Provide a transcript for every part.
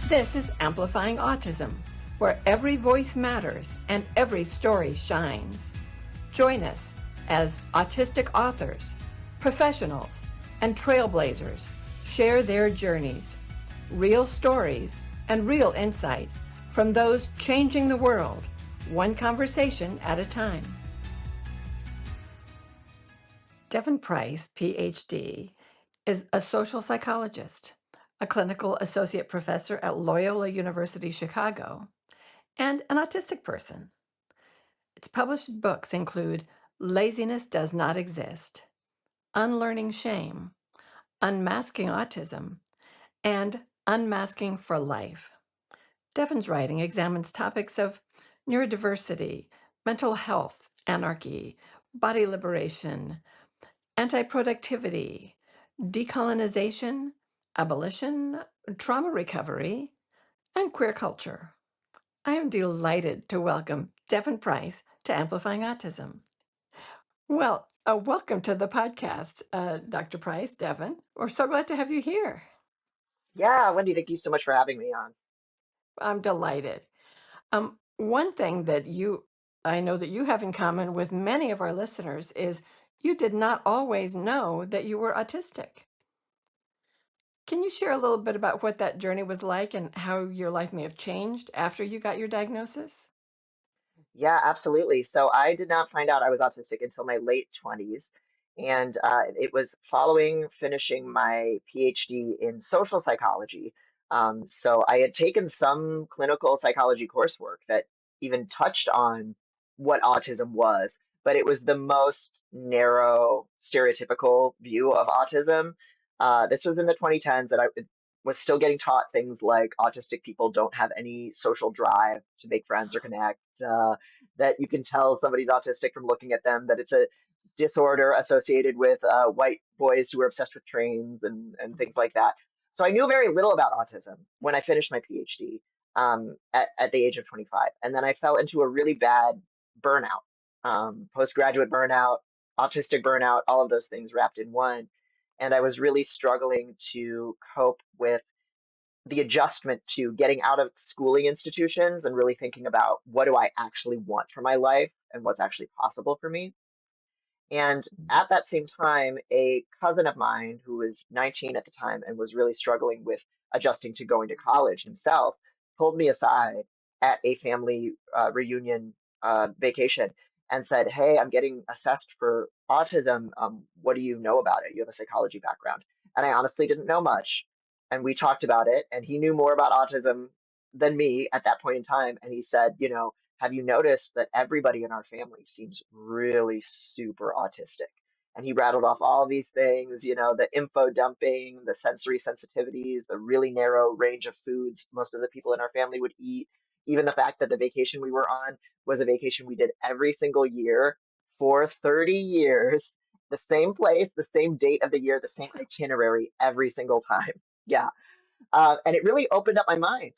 This is Amplifying Autism, where every voice matters and every story shines. Join us as autistic authors, professionals, and trailblazers share their journeys, real stories, and real insight from those changing the world, one conversation at a time. Devon Price, PhD, is a social psychologist, a clinical associate professor at Loyola University Chicago, and an autistic person. Its published books include Laziness Does Not Exist, Unlearning Shame, Unmasking Autism, and Unmasking for Life. Devon's writing examines topics of neurodiversity, mental health, anarchy, body liberation, anti-productivity, decolonization, abolition, trauma recovery, and queer culture. I am delighted to welcome Devon Price to Amplifying Autism. Well, welcome to the podcast, Dr. Price, Devon. We're so glad to have you here. Yeah, Wendy, thank you so much for having me on. I'm delighted. One thing that I know that you have in common with many of our listeners is you did not always know that you were autistic. Can you share a little bit about what that journey was like and how your life may have changed after you got your diagnosis? Yeah, absolutely. So I did not find out I was autistic until my late 20s. And it was following finishing my PhD in social psychology. So I had taken some clinical psychology coursework that even touched on what autism was, but it was the most narrow, stereotypical view of autism. This was in the 2010s that I was still getting taught things like autistic people don't have any social drive to make friends or connect. That you can tell somebody's autistic from looking at them, that it's a disorder associated with white boys who are obsessed with trains and things like that. So I knew very little about autism when I finished my PhD at the age of 25. And then I fell into a really bad burnout, postgraduate burnout, autistic burnout, all of those things wrapped in one. And I was really struggling to cope with the adjustment to getting out of schooling institutions and really thinking about what do I actually want for my life and what's actually possible for me. And at that same time, a cousin of mine who was 19 at the time and was really struggling with adjusting to going to college himself pulled me aside at a family reunion vacation and said, "Hey, I'm getting assessed for autism. What do you know about it? You have a psychology background." And I honestly didn't know much. And we talked about it, and he knew more about autism than me at that point in time. And he said, "Have you noticed that everybody in our family seems really super autistic?" And he rattled off all of these things, the info dumping, the sensory sensitivities, the really narrow range of foods most of the people in our family would eat, even the fact that the vacation we were on was a vacation we did every single year for 30 years, the same place, the same date of the year, the same itinerary every single time. Yeah. And it really opened up my mind,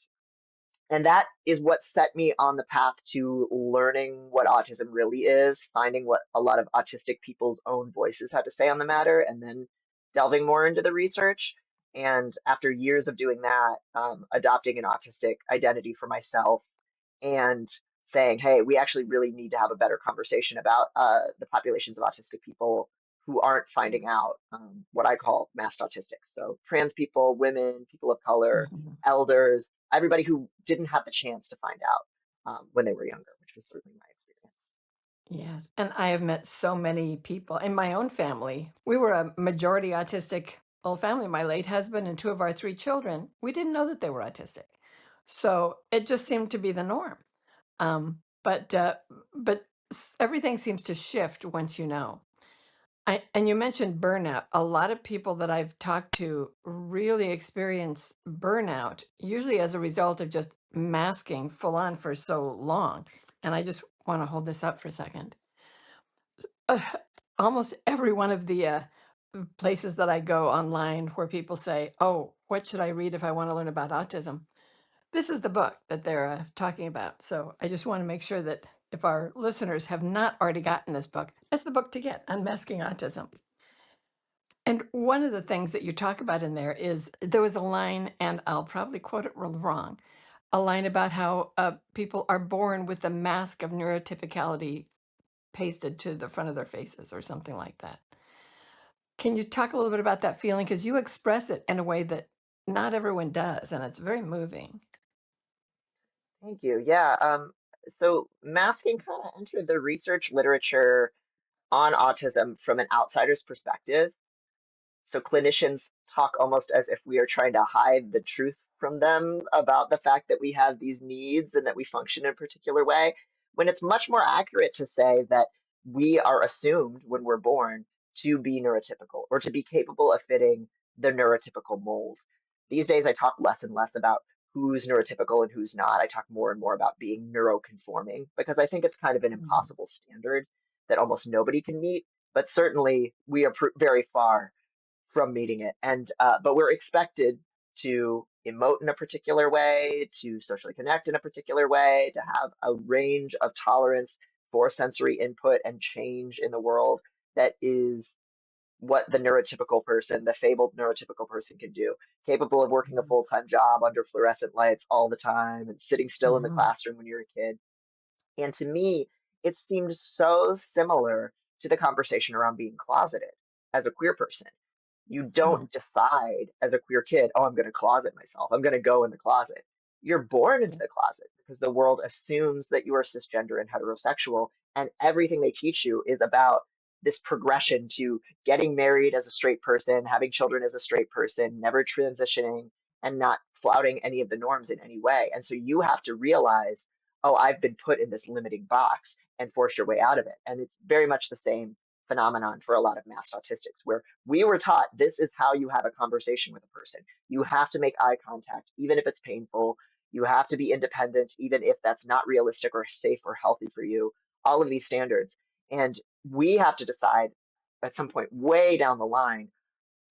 and that is what set me on the path to learning what autism really is, finding what a lot of autistic people's own voices had to say on the matter, and then delving more into the research. And after years of doing that, adopting an autistic identity for myself and saying, hey, we actually really need to have a better conversation about the populations of autistic people who aren't finding out what I call masked autistics. So trans people, women, people of color, Mhm. elders, everybody who didn't have the chance to find out when they were younger, which was certainly my experience. Yes. And I have met so many people in my own family. We were a majority autistic old family. My late husband and two of our three children, we didn't know that they were autistic. So it just seemed to be the norm. But everything seems to shift once you know. And you mentioned burnout. A lot of people that I've talked to really experience burnout, usually as a result of just masking full on for so long. And I just want to hold this up for a second. Uh, Almost every one of the places that I go online where people say, "Oh, what should I read if I want to learn about autism?" This is the book that they're talking about. So I just want to make sure that if our listeners have not already gotten this book, that's the book to get, Unmasking Autism. And one of the things that you talk about in there is there was a line, and I'll probably quote it wrong, a line about how people are born with the mask of neurotypicality pasted to the front of their faces or something like that. Can you talk a little bit about that feeling? Because you express it in a way that not everyone does, and it's very moving. Thank you. Yeah. So masking kind of entered the research literature on autism from an outsider's perspective. So clinicians talk almost as if we are trying to hide the truth from them about the fact that we have these needs and that we function in a particular way, when it's much more accurate to say that we are assumed when we're born to be neurotypical or to be capable of fitting the neurotypical mold. These days, I talk less and less about who's neurotypical and who's not. I talk more and more about being neuroconforming because I think it's kind of an Mhm. impossible standard that almost nobody can meet. But certainly, we are very far from meeting it. And but we're expected to emote in a particular way, to socially connect in a particular way, to have a range of tolerance for sensory input and change in the world that is what the neurotypical person, the fabled neurotypical person can do, capable of working a Mhm. full-time job under fluorescent lights all the time and sitting still in the Mhm. classroom when you're a kid. And to me, it seemed so similar to the conversation around being closeted as a queer person. You Mhm. don't decide as a queer kid, oh, I'm going to closet myself. I'm going to go in the closet. You're born into Yeah. the closet because the world assumes that you are cisgender and heterosexual, and everything they teach you is about this progression to getting married as a straight person, having children as a straight person, never transitioning, and not flouting any of the norms in any way. And so you have to realize, oh, I've been put in this limiting box and force your way out of it. And it's very much the same phenomenon for a lot of masked autistics, where we were taught this is how you have a conversation with a person. You have to make eye contact, even if it's painful. You have to be independent, even if that's not realistic or safe or healthy for you. All of these standards. And we have to decide at some point way down the line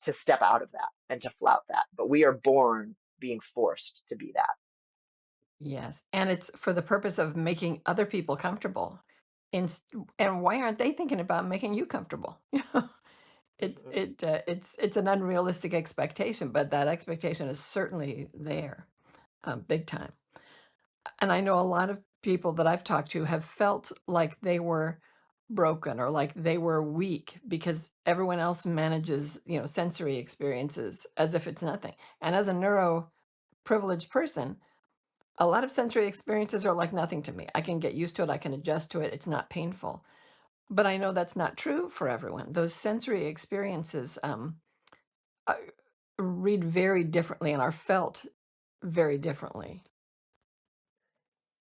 to step out of that and to flout that. But we are born being forced to be that. Yes, and it's for the purpose of making other people comfortable. Inst and why aren't they thinking about making you comfortable? You know? It's an unrealistic expectation, but that expectation is certainly there, big time. And I know a lot of people that I've talked to have felt like they were broken or like they were weak because everyone else manages, sensory experiences as if it's nothing. And as a neuro privileged person, a lot of sensory experiences are like nothing to me. I can get used to it, I can adjust to it, it's not painful. But I know that's not true for everyone. Those sensory experiences uh, read very differently and are felt very differently.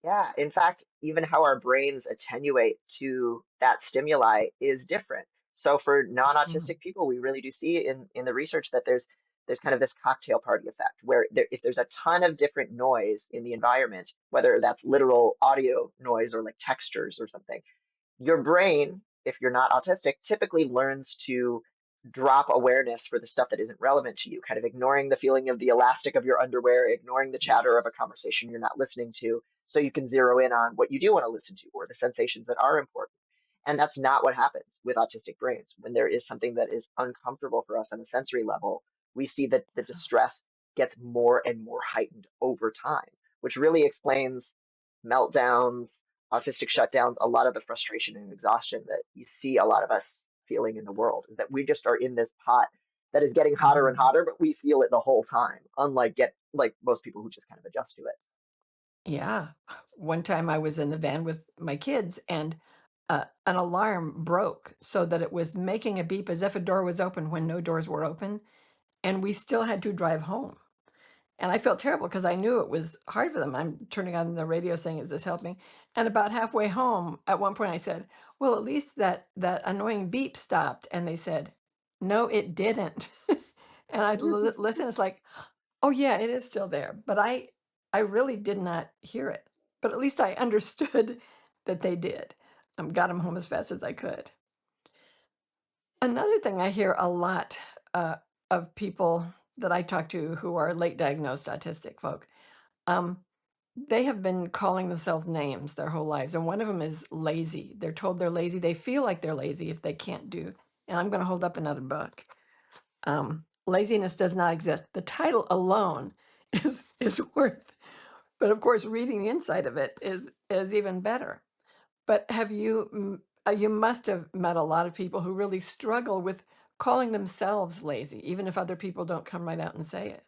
Yeah, in fact, even how our brains attenuate to that stimuli is different. So for Mhm. non-autistic people, we really do see in the research that there's kind of this cocktail party effect where if there's a ton of different noise in the environment, whether that's literal audio noise or like textures or something, your brain, if you're not autistic, typically learns to drop awareness for the stuff that isn't relevant to you, kind of ignoring the feeling of the elastic of your underwear, ignoring the chatter of a Yes. conversation you're not listening to, so you can zero in on what you do want to listen to or the sensations that are important. And that's not what happens with autistic brains. When there is something that is uncomfortable for us on a sensory level, we see that the distress gets more and more heightened over time, which really explains meltdowns, autistic shutdowns, a lot of the frustration and exhaustion that you see a lot of us feeling in the world is that we just are in this pot that is getting hotter and Mhm. hotter, but we feel it the whole time, unlike get like most people who just kind of adjust to it. Yeah. One time I was in the van with my kids and an alarm broke so that it was making a beep as if a door was open when no doors were open. And we still had to drive home. And I felt terrible because I knew it was hard for them. I'm turning on the radio saying, "Is this helping?" And about halfway home, at one point I said, "Well, at least that annoying beep stopped." And they said, "No, it didn't." And I listened, it's like, "Oh yeah, it is still there." But I really did not hear it. But at least I understood that they did. Got them home as fast as I could. Another thing I hear a lot of people that I talk to who are late diagnosed autistic folk, um, they have been calling themselves names their whole lives. And one of them is lazy. They're told they're lazy. They feel like they're lazy if they can't do. And I'm going to hold up another book. Laziness does not exist. The title alone is worth, but of course, reading the inside of it is even better. But you must have met a lot of people who really struggle with calling themselves lazy, even if other people don't come right out and say it.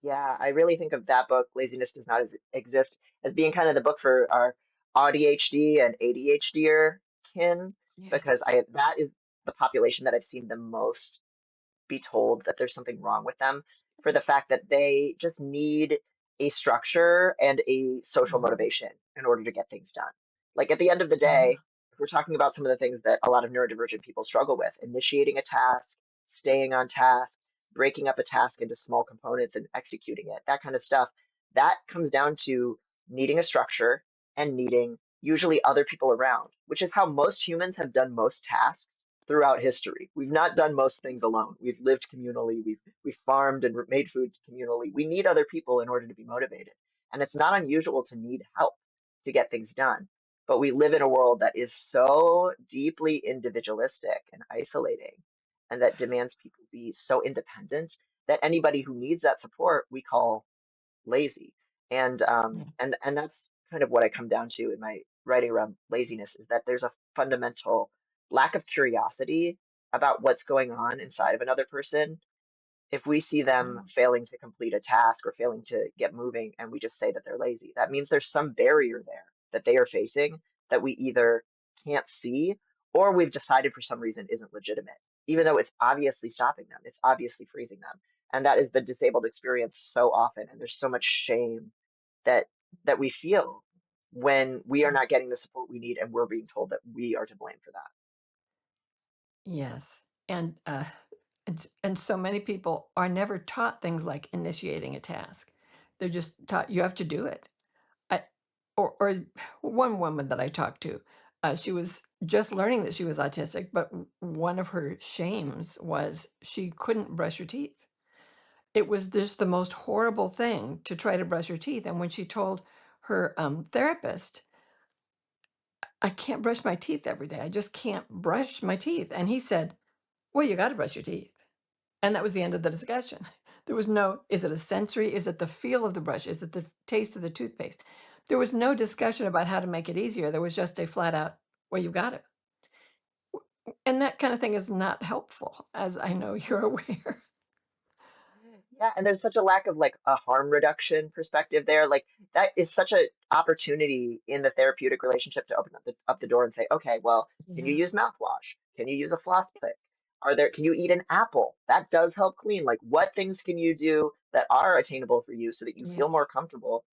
Yeah, I really think of that book, Laziness Does Not Exist, as being kind of the book for our ADHD and ADHDer kin, because Yes. I that is the population that I've seen the most be told that there's something wrong with them for the fact that they just need a structure and a social Mhm. motivation in order to get things done. Like at the end of the Yeah. day, if we're talking about some of the things that a lot of neurodivergent people struggle with, initiating a task, staying on task, breaking up a task into small components and executing it, that kind of stuff, that comes down to needing a structure and needing usually other people around, which is how most humans have done most tasks throughout history. We've not done most things alone. We've lived communally. We've farmed and made foods communally. We need other people in order to be motivated. And it's not unusual to need help to get things done. But we live in a world that is so deeply individualistic and isolating and that demands people be so independent that anybody who needs that support we call lazy. Yeah. And that's kind of what I come down to in my writing around laziness is that there's a fundamental lack of curiosity about what's going on inside of another person. If we see them Mhm. failing to complete a task or failing to get moving and we just say that they're lazy, that means there's some barrier there that they are facing that we either can't see or we've decided for some reason isn't legitimate, even though it's obviously stopping them, it's obviously freezing them. And that is the disabled experience so often. And there's so much shame that we feel when we are not getting the support we need and we're being told that we are to blame for that. Yes. And so many people are never taught things like initiating a task. They're just taught you have to do it. I, or one woman that I talked to, she was just learning that she was autistic, but one of her shames was she couldn't brush her teeth. It was just the most horrible thing to try to brush her teeth. And when she told her therapist, I can't brush my teeth every day. I just can't brush my teeth. And he said, well, you got to brush your teeth. And that was the end of the discussion. There was no, is it a sensory? Is it the feel of the brush? Is it the taste of the toothpaste? There was no discussion about how to make it easier. There was just a flat out, well, you got it. And that kind of thing is not helpful, as I know you're aware. Yeah, and there's such a lack of like a harm reduction perspective there. Like that is such an opportunity in the therapeutic relationship to open up the door and say, okay, well, can you Yeah. use mouthwash? Can you use a floss pick? Can you eat an apple? That does help clean. Like what things can you do that are attainable for you so that you feel more Yes. comfortable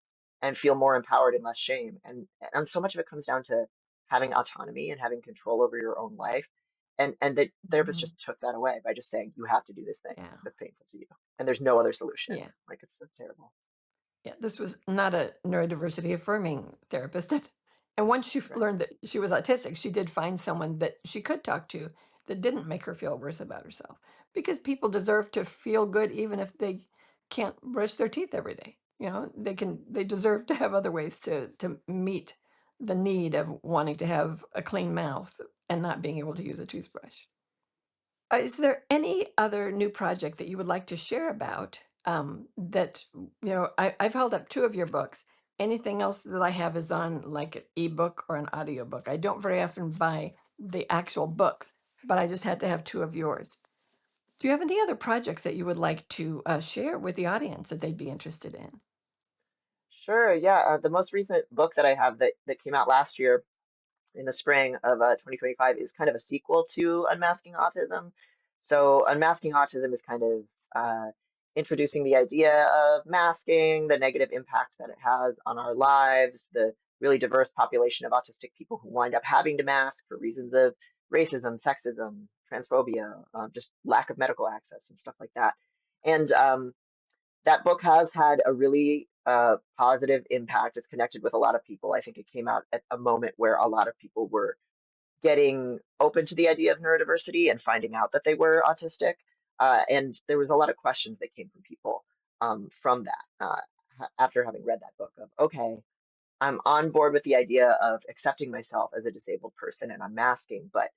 and feel more empowered and less shame? And so much of it comes down to having autonomy and having control over your own life. And the therapist Mhm. just took that away by just saying, you have to do this thing Yeah. that's painful to you and there's no other solution. Yeah. Like it's so terrible. Yeah, this was not a neurodiversity affirming therapist. And once she Right. learned that she was autistic, she did find someone that she could talk to that didn't make her feel worse about herself. Because people deserve to feel good even if they can't brush their teeth every day. They deserve to have other ways to meet the need of wanting to have a clean mouth and not being able to use a toothbrush. Is there any other new project that you would like to share about, I've held up 2 of your books. Anything else that I have is on like an ebook or an audiobook. I don't very often buy the actual books, but I just had to have 2 of yours. Do you have any other projects that you would like to share with the audience that they'd be interested in? Sure. Yeah. The most recent book that I have that came out last year in the spring of 2025 is kind of a sequel to Unmasking Autism. So Unmasking Autism is kind of introducing the idea of masking, the negative impact that it has on our lives, the really diverse population of autistic people who wind up having to mask for reasons of racism, sexism, transphobia, just lack of medical access and stuff like that. And that book has had a really positive impact. It's connected with a lot of people. I think it came out at a moment where a lot of people were getting open to the idea of neurodiversity and finding out that they were autistic. And there was a lot of questions that came from people from that after having read that book of, okay, I'm on board with the idea of accepting myself as a disabled person and I'm masking, but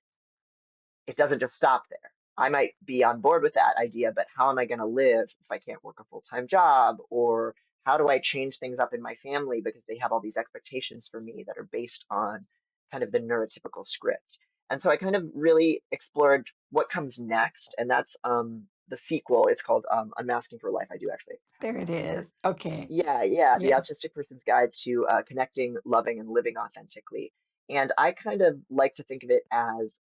it doesn't just stop there. I might be on board with that idea, but how am I going to live if I can't work a full-time job? Or how do I change things up in my family because they have all these expectations for me that are based on kind of the neurotypical script? And so I kind of really explored what comes next, and that's the sequel. It's called Unmasking for Life. I do actually have There the it book here. is. Okay. Yeah, yeah, The Yes. Autistic Person's Guide to Connecting, Loving, and Living Authentically. And I kind of like to think of it as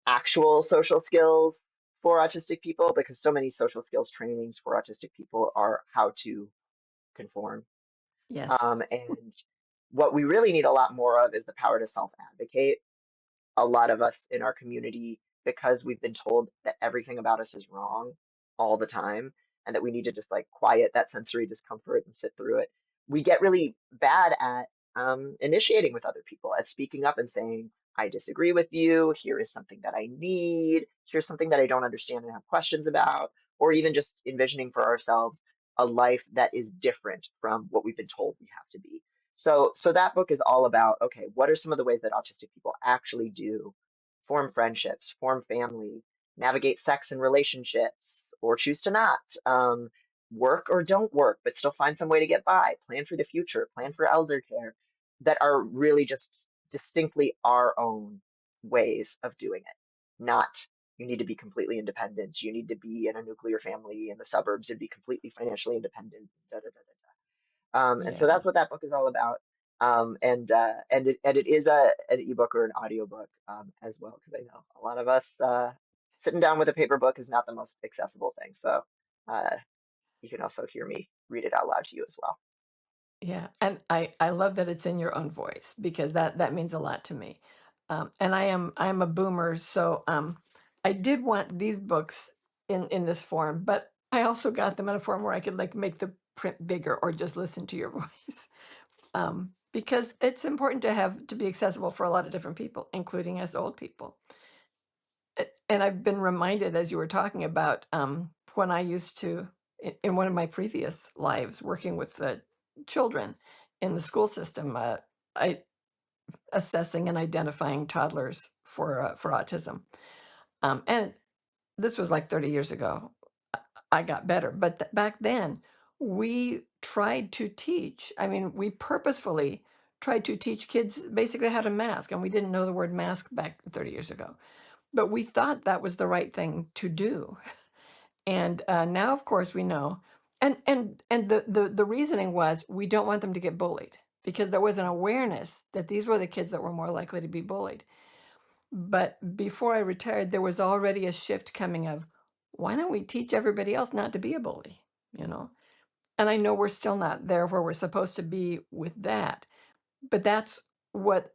actual social skills for autistic people, because so many social skills trainings for autistic people are how to conform. Yes. And what we really need a lot more of is the power to self-advocate. A lot of us in our community, because we've been told that everything about us is wrong all the time and that we need to just like quiet that sensory discomfort and sit through it, we get really bad at initiating with other people, at speaking up and saying, I disagree with you. Here is something that I need. Here's something that I don't understand and have questions about, or even just envisioning for ourselves a life that is different from what we've been told we have to be. So that book is all about, okay, what are some of the ways that autistic people actually do form friendships, form family, navigate sex and relationships, or choose to not, work or don't work, but still find some way to get by, plan for the future, plan for elder care, that are really just distinctly our own ways of doing it. Not you need to be completely independent, you need to be in a nuclear family in the suburbs and be completely financially independent. Da, da, da, da. And so Yeah. that's what that book is all about. And it is an ebook or an audiobook as well, because I know a lot of us sitting down with a paper book is not the most accessible thing. So uh, you can also hear me read it out loud to you as well. Yeah, and I love that it's in your own voice because that means a lot to me. And I am a boomer, so I did want these books in this form, but I also got them in a form where I could like make the print bigger or just listen to your voice. Because it's important to have to be accessible for a lot of different people, including us old people. And I've been reminded as you were talking about when I used to, in one of my previous lives, working with children in the school system, I assessing and identifying toddlers for autism. And this was like 30 years ago. I got better, but back then we tried to teach. I mean, we purposefully tried to teach kids basically how to mask, and we didn't know the word mask back 30 years ago. But we thought that was the right thing to do. And now, of course, we know. And the reasoning was we don't want them to get bullied because there was an awareness that these were the kids that were more likely to be bullied. But before I retired, there was already a shift coming of why don't we teach everybody else not to be a bully, you know? And I know we're still not there where we're supposed to be with that, but that's what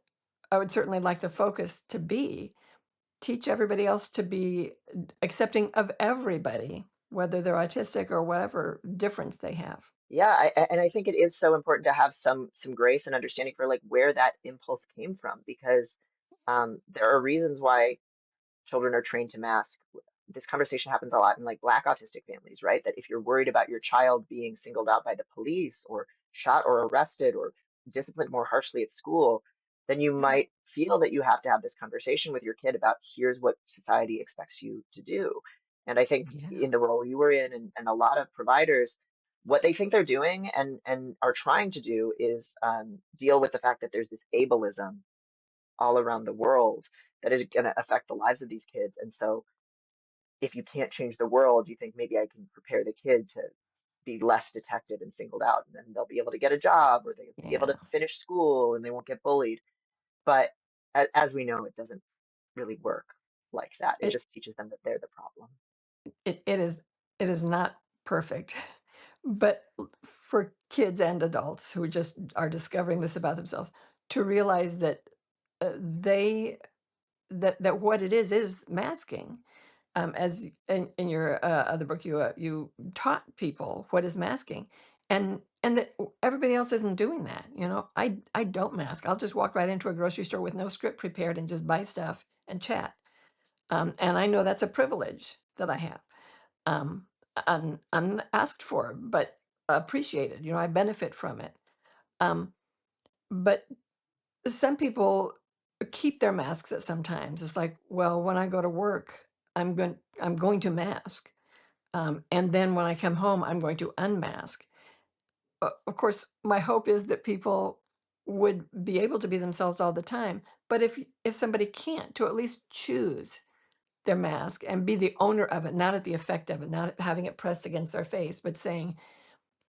I would certainly like the focus to be. Teach everybody else to be accepting of everybody, whether they're autistic or whatever difference they have. Yeah, and I think it is so important to have some grace and understanding for like where that impulse came from, because there are reasons why children are trained to mask. This conversation happens a lot in like Black autistic families, right? That if you're worried about your child being singled out by the police or shot or arrested or disciplined more harshly at school, then you might feel that you have to have this conversation with your kid about here's what society expects you to do. And I think Yeah. in the role you were in, and a lot of providers, what they think they're doing and are trying to do is deal with the fact that there's this ableism all around the world that is going to affect the lives of these kids. And so, if you can't change the world, you think maybe I can prepare the kid to be less detected and singled out, and then they'll be able to get a job or they'll be able Yeah. to finish school and they won't get bullied. But as we know, it doesn't really work like that. It It just teaches them that they're the problem. it is not perfect. But for kids and adults who just are discovering this about themselves, to realize that they that what it is masking. As in your other book, you taught people what is masking, and that everybody else isn't doing that. You know, I don't mask. I'll just walk right into a grocery store with no script prepared and just buy stuff and chat. And I know that's a privilege that I have, unasked for, but appreciated. You know, I benefit from it. Um, but some people keep their masks at sometimes. It's like, well, when I go to work. I'm going to mask, and then when I come home, I'm going to unmask. Of course, my hope is that people would be able to be themselves all the time, but if somebody can't, to at least choose their mask and be the owner of it, not at the effect of it, not having it pressed against their face, but saying,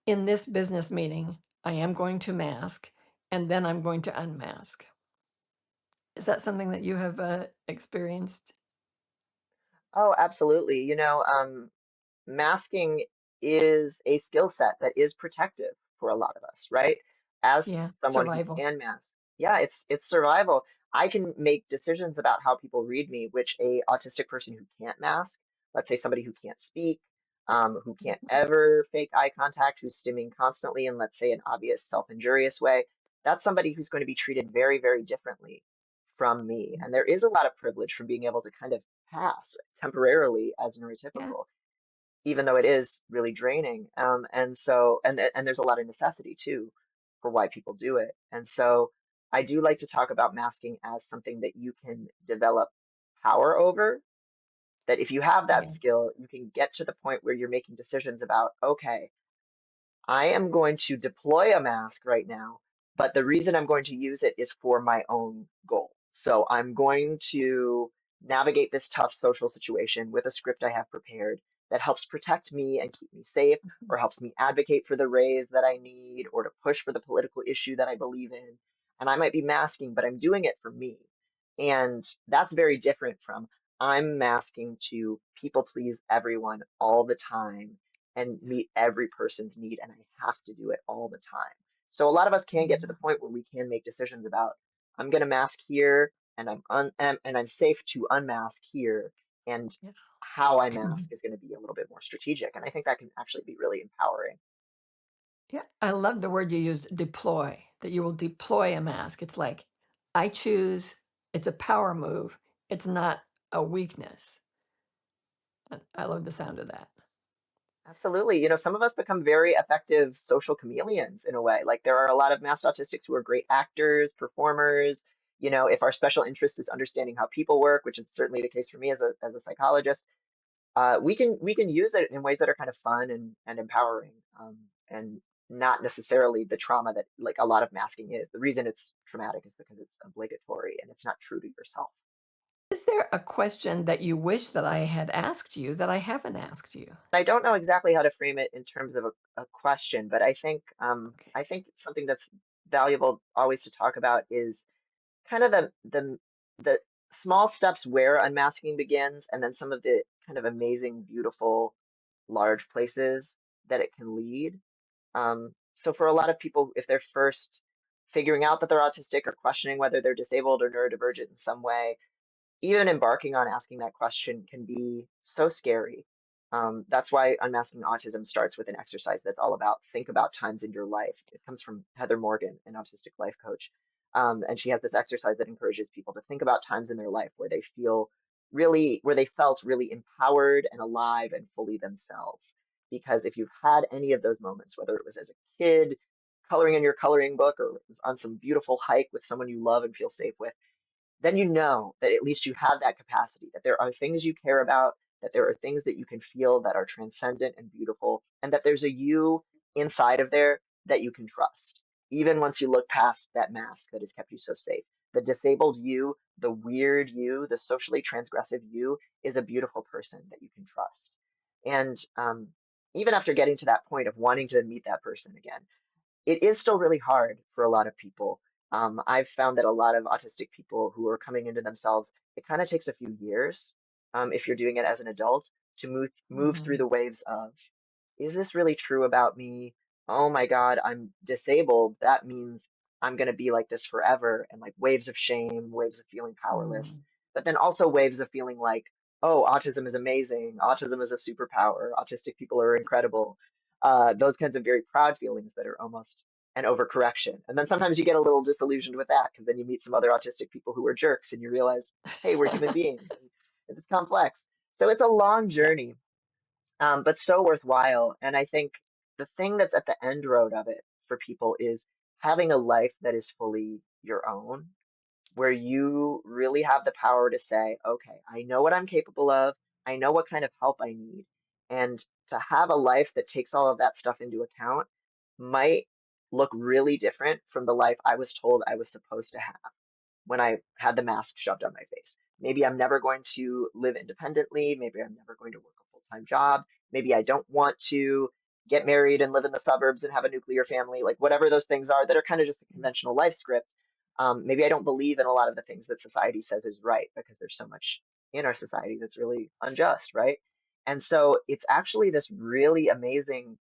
"In this business meeting, I am going to mask, and then I'm going to unmask." Is that something that you have, experienced? Oh, absolutely. Masking is a skill set that is protective for a lot of us, right? As Yeah, someone who survival. can mask, yeah, it's survival. I can make decisions about how people read me, which a autistic person who can't mask, let's say somebody who can't speak, who can't ever fake eye contact, who's stimming constantly in, let's say, an obvious self-injurious way, that's somebody who's going to be treated very, very differently from me. And there is a lot of privilege from being able to kind of pass temporarily as Yeah, neurotypical, even though it is really draining. And so, and there's a lot of necessity too for why people do it. And so, I do like to talk about masking as something that you can develop power over. That if you have that yes. skill, you can get to the point where you're making decisions about, okay, I am going to deploy a mask right now, but the reason I'm going to use it is for my own goal. So I'm going to navigate this tough social situation with a script I have prepared that helps protect me and keep me safe, or helps me advocate for the raise that I need, or to push for the political issue that I believe in. And I might be masking, but I'm doing it for me. And that's very different from I'm masking to people please everyone all the time and meet every person's need, and I have to do it all the time. So a lot of us can get to the Yeah, point where we can make decisions about I'm going to mask here, and and I'm safe to unmask here, and yeah. how I mask is going to be a little bit more strategic, and I think that can actually be really empowering. Yeah, I love the word you used, deploy, that you will deploy a mask. It's like, I choose, it's a power move, it's not a weakness. And I love the sound of that. Absolutely. Some of us become very effective social chameleons in a way. Like there are a lot of masked autistics who are great actors, performers. If our special interest is understanding how people work, which is certainly the case for me as a psychologist, we can use it in ways that are kind of fun and empowering, and not necessarily the trauma that like a lot of masking is. The reason it's traumatic is because it's obligatory and it's not true to yourself. Is there a question that you wish that I had asked you that I haven't asked you? I don't know exactly how to frame it in terms of a question, but Okay. I think something that's valuable always to talk about is kind of the small steps where unmasking begins, and then some of the kind of amazing, beautiful, large places that it can lead. So for a lot of people, if they're first figuring out that they're autistic or questioning whether they're disabled or neurodivergent in some way, even embarking on asking that question can be so scary. That's why Unmasking Autism starts with an exercise that's all about think about times in your life. It comes from Heather Morgan, an autistic life coach. And she has this exercise that encourages people to think about times in their life where where they felt really empowered and alive and fully themselves. Because if you've had any of those moments, whether it was as a kid, coloring in your coloring book, or it was on some beautiful hike with someone you love and feel safe with, then you know that at least you have that capacity, that there are things you care about, that there are things that you can feel that are transcendent and beautiful, and that there's a you inside of there that you can trust, even once you look past that mask that has kept you so safe. The disabled you, the weird you, the socially transgressive you is a beautiful person that you can trust. And even after getting to that point of wanting to meet that person again, it is still really hard for a lot of people. I've found that a lot of autistic people who are coming into themselves, it kind of takes a few years, if you're doing it as an adult, to move through Mhm. the waves of, is this really true about me? Oh my God, I'm disabled. That means I'm going to be like this forever. And like waves of shame, waves of feeling powerless, Mm. but then also waves of feeling like, oh, autism is amazing. Autism is a superpower. Autistic people are incredible. Those kinds of very proud feelings that are almost an overcorrection. And then sometimes you get a little disillusioned with that because then you meet some other autistic people who are jerks and you realize, hey, we're human beings and it's complex. So it's a long Yeah. journey, but so worthwhile. And I think the thing that's at the end road of it for people is having a life that is fully your own, where you really have the power to say, okay, I know what I'm capable of. I know what kind of help I need. And to have a life that takes all of that stuff into account might look really different from the life I was told I was supposed to have when I had the mask shoved on my face. Maybe I'm never going to live independently. Maybe I'm never going to work a full-time job. Maybe I don't want to get married and live in the suburbs and have a nuclear family, like whatever those things are that are kind of just a conventional life script. Maybe I don't believe in a lot of the things that society says is right because there's so much in our society that's really unjust, right? And so it's actually this really amazing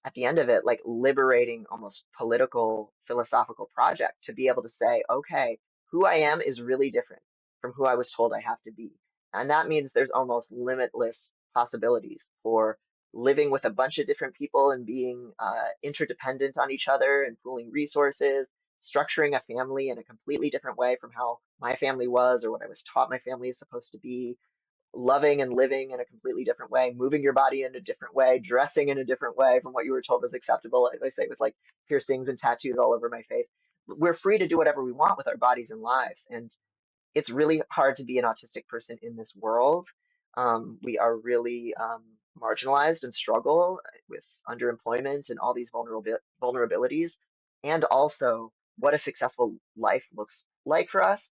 at the end of it, like liberating, almost political, philosophical project to be able to say, okay, who I am is really different from who I was told I have to be. And that means there's almost limitless possibilities for living with a bunch of different people and being interdependent on each other and pooling resources, structuring a family in a completely different way from how my family was or what I was taught my family is supposed to be, loving and living in a completely different way, moving your body in a different way, dressing in a different way from what you were told was acceptable. Like I say, with like piercings and tattoos all over my face. We're free to do whatever we want with our bodies and lives. And it's really hard to be an autistic person in this world. We are really marginalized and struggle with underemployment and all these vulnerabilities. And also, what a successful life looks like for us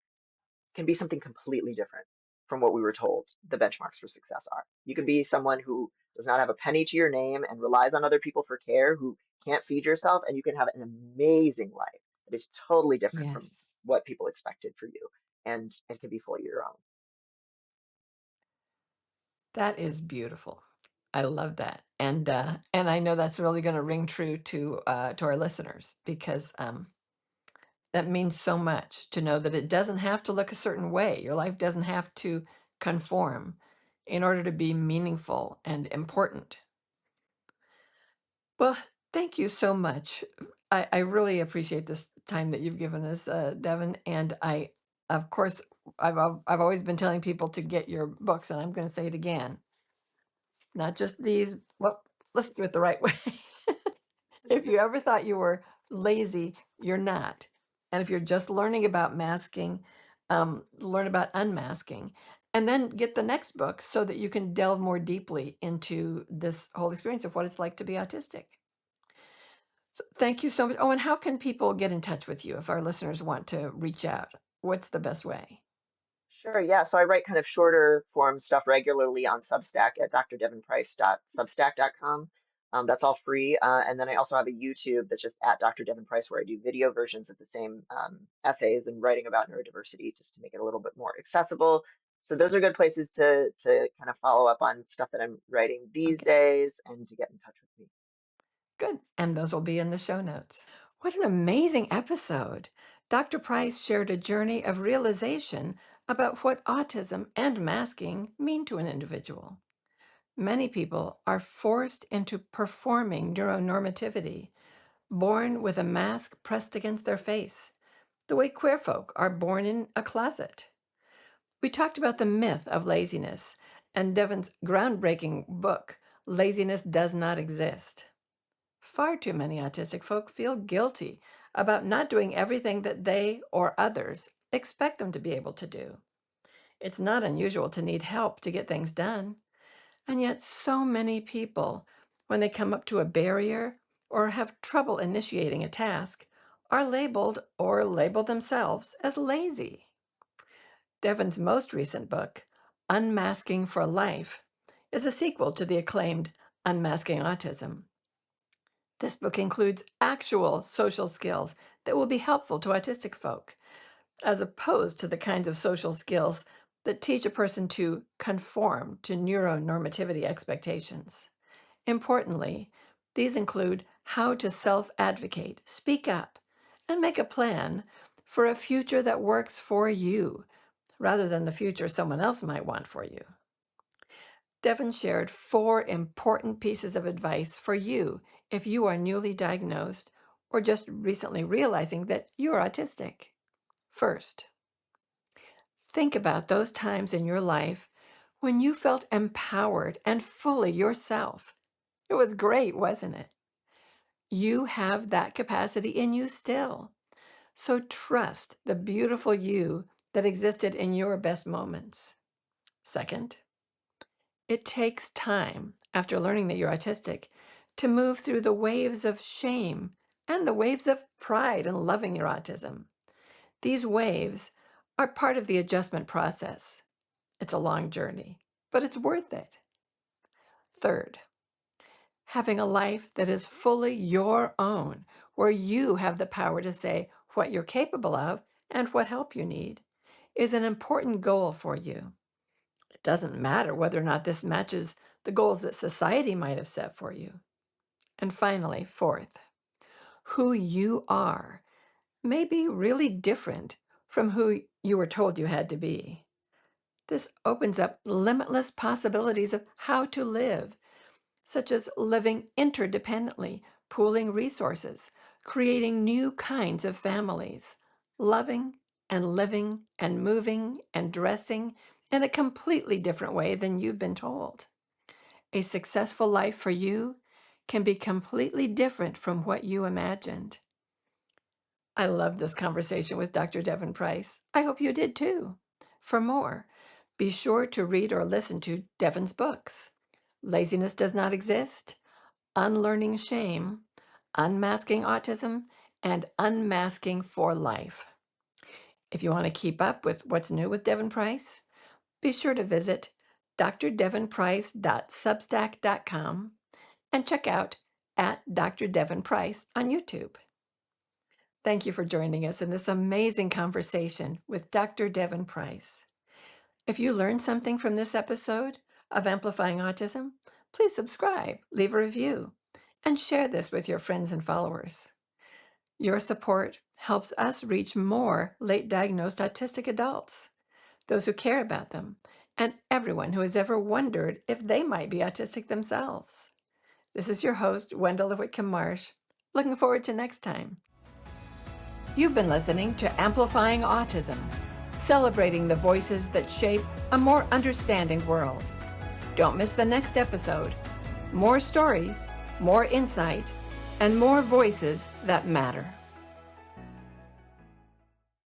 can be something completely different from what we were told the benchmarks for success are. You can be someone who does not have a penny to your name and relies on other people for care, who can't feed yourself, and you can have an amazing life that is totally different from Yes. what people expected for you and can be fully your own. That is beautiful. I love that. And I know that's really gonna ring true to our listeners because, that means so much to know that it doesn't have to look a certain way. Your life doesn't have to conform in order to be meaningful and important. Well, thank you so much. I really appreciate this time that you've given us, Devon, and of course, I've always been telling people to get your books, and I'm gonna say it again. Not just these, well, let's do it the right way. If you ever thought you were lazy, you're not. And if you're just learning about masking, learn about unmasking, and then get the next book so that you can delve more deeply into this whole experience of what it's like to be autistic. So thank you so much. Oh, and how can people get in touch with you if our listeners want to reach out? What's the best way? Sure, yeah. So I write kind of shorter form stuff regularly on Substack at drdevonprice.substack.com. That's all free. And then I also have a YouTube that's just at Dr. Devon Price where I do video versions of the same essays and writing about neurodiversity just to make it a little bit more accessible. So those are good places to kind of follow up on stuff that I'm writing these Okay, days and to get in touch with me. good. And those will be in the show notes. What an amazing episode. Dr. Price shared a journey of realization about what autism and masking mean to an individual. Many people are forced into performing neuronormativity, born with a mask pressed against their face, the way queer folk are born in a closet. We talked about the myth of laziness and Devon's groundbreaking book, Laziness Does Not Exist. Far too many autistic folk feel guilty about not doing everything that they or others expect them to be able to do. It's not unusual to need help to get things done. And yet, so many people, when they come up to a barrier or have trouble initiating a task, are labeled or label themselves as lazy. Devon's most recent book, Unmasking for Life, is a sequel to the acclaimed Unmasking Autism. This book includes actual social skills that will be helpful to autistic folk, as opposed to the kinds of social skills that teach a person to conform to neuronormativity expectations. Importantly, these include how to self advocate, speak up, and make a plan for a future that works for you rather than the future someone else might want for you. Devon shared 4 important pieces of advice for you if you are newly diagnosed or just recently realizing that you're autistic. First, think about those times in your life when you felt empowered and fully yourself. It was great, wasn't it? You have that capacity in you still. So trust the beautiful you that existed in your best moments. Second, It takes time after learning that you're autistic to move through the waves of shame and the waves of pride in loving your autism. These waves are part of the adjustment process. It's a long journey, but it's worth it. Third, having a life that is fully your own, where you have the power to say what you're capable of and what help you need, is an important goal for you. It doesn't matter whether or not this matches the goals that society might have set for you. And finally, fourth, who you are may be really different from who you were told you had to be. This opens up limitless possibilities of how to live, such as living interdependently, pooling resources, creating new kinds of families, loving and living and moving and dressing in a completely different way than you've been told. A successful life for you can be completely different from what you imagined. I love this conversation with Dr. Devon Price. I hope you did too. For more, be sure to read or listen to Devon's books. Laziness Does Not Exist, Unlearning Shame, Unmasking Autism, and Unmasking for Life. If you want to keep up with what's new with Devon Price, be sure to visit drdevonprice.substack.com and check out at Dr. Devon Price on YouTube. Thank you for joining us in this amazing conversation with Dr. Devon Price. If you learned something from this episode of Amplifying Autism, please subscribe, leave a review, and share this with your friends and followers. Your support helps us reach more late-diagnosed autistic adults, those who care about them, and everyone who has ever wondered if they might be autistic themselves. This is your host, Wendell Whitcomb Marsh. Looking forward to next time. You've been listening to Amplifying Autism, celebrating the voices that shape a more understanding world. Don't miss the next episode. More stories, more insight, and more voices that matter.